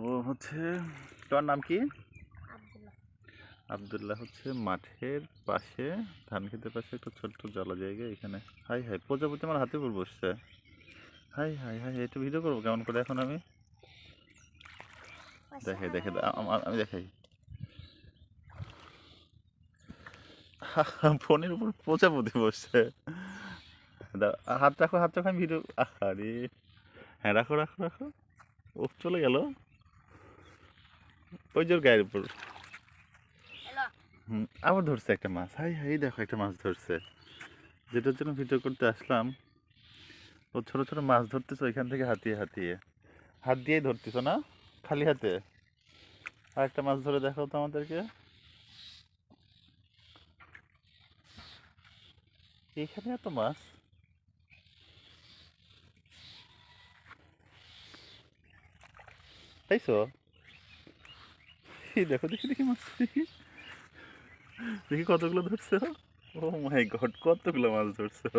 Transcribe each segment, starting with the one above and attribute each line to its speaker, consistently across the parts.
Speaker 1: ও হচ্ছে তোমার নাম কি? আব্দুল্লাহ হচ্ছে মাঠের পাশে, ধান ক্ষেতের পাশে একটা ছোট্ট জলা জায়গা। এখানে হাই হাই প্রজাপতি আমার হাতে উপর বসছে। হাই হাই হাই, একটু ভিডিও করবো কেমন করে এখন আমি? দেখাই দেখাই আমি দেখাই। ফোনের উপর প্রজাপতি বসছে। হাত রাখো হাত রাখো, আমি ভিডিও। আরে হ্যাঁ, রাখো রাখো রাখো। ও চলে গেল ওই জোর গায়ের উপর। আবার ধরছে একটা মাছ। হাই হাই দেখো একটা মাছ ধরছে, যেটার জন্য ভিডিও করতে আসলাম। ও ছোট ছোট মাছ ধরতেছে ওইখান থেকে হাতিয়ে হাতিয়ে। হাত দিয়েই ধরতেছো না, খালি হাতে? আর একটা মাছ ধরে দেখাও তো আমাদেরকে। এইখানে এত মাছ? তাইছো? এই দেখো দেখি দেখি মাছ দেখি দেখি কতগুলো ধরছো। ও মাই গড, কতগুলো মাছ ধরছো!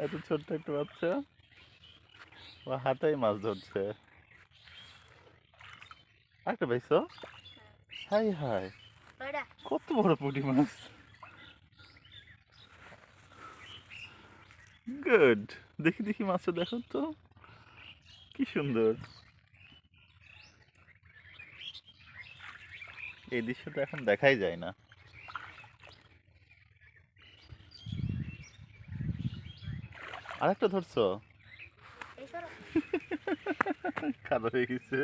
Speaker 1: এত ছোট্ট একটা বাচ্চা ও হাতেই মাছ ধরছে। আরেকটা পাইছো? হাই হাই, কত বড় পুঁটি মাছ! গুড। দেখি দেখি মাছটা দেখো তো, কি সুন্দর! এই দৃশ্যটা এখন দেখাই যায় না। আরেকটা ধরছো? কাদা হয়ে গেছে।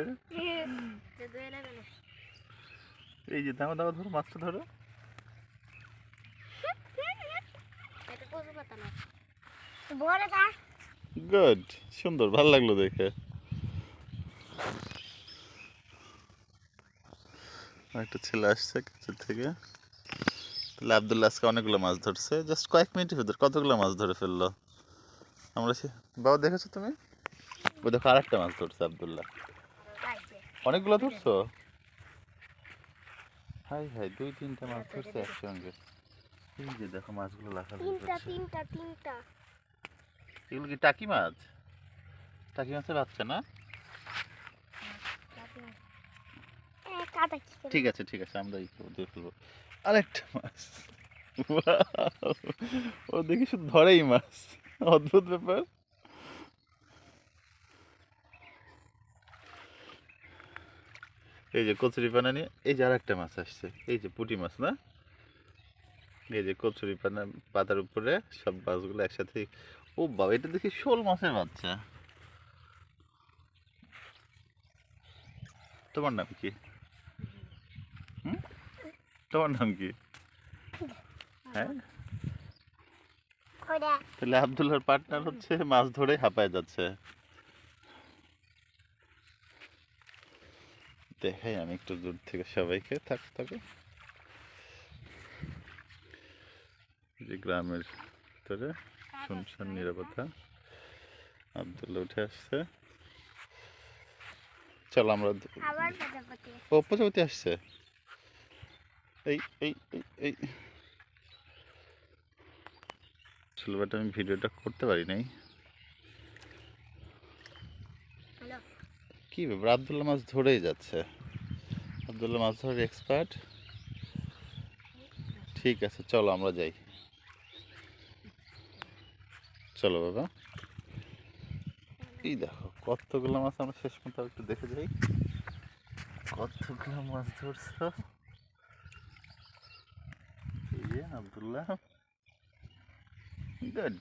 Speaker 1: এই যে দাও দাও, ধরো মাছটা ধরো। গুড, সুন্দর, ভালো লাগলো দেখে। একটা ছেলে আসছে কাছের থেকে। তাহলে আব্দুল্লাহ আজকে অনেকগুলো মাছ ধরছে, জাস্ট কয়েক মিনিটের ভিতর কতগুলো মাছ ধরে ফেললো। আমরা বাবা দেখেছো তুমি? ওই দেখো আরেকটা মাছ ধরছে আব্দুল্লাহ। অনেকগুলো ধরছো? হাই হাই, দুই তিনটা মাছ ধরছে একসঙ্গে। এই যে দেখো মাছগুলো লাফালাফি করছে। এগুলো কি টাকি মাছ? টাকি মাছের বাচ্চা না? ঠিক আছে ঠিক আছে, আমরা দিয়ে ফেলবো। আরেকটা মাছ। ও দেখি শুধু ধরেই মাছ, অদ্ভুত ব্যাপার। এই যে কচুরি পানা নিয়ে এই যে আরেকটা মাছ আসছে, এই যে পুঁটি মাছ না? এই যে কচুরি পানা পাতার উপরে সব মাছগুলো একসাথে। ও বাবা, এটা দেখি শোল মাছের বাচ্চা। তোমার নাম কি? তোমার নাম কি? হ্যাঁ, তাহলে আব্দুল্লাহর পার্টনার হচ্ছে মাছ ধরে হাঁপায় যাচ্ছে। দেখাই আমি একটু দূর থেকে সবাইকে, থাকো। যে গ্রামের ভিতরে শুনশান নিরাপত্তা। আব্দুল্লাহ উঠে আসছে। চলো আমরা। ও প্রজাপতি আসছে। এই এই এই এই আসলে বাট আমি ভিডিওটা করতে পারি নাই। কি ব্যাপার, আব্দুল্লাহ মাছ ধরেই যাচ্ছে। আব্দুল্লাহ মাছ ধরার এক্সপার্ট। ঠিক আছে চলো আমরা যাই। চলো বাবা। এই দেখো কতগুলো মাছ আমরা শেষ পর্যন্ত একটু দেখে যাই। কতগুলো মাছ ধরছো! এই যে আব্দুল্লাহ, গুড।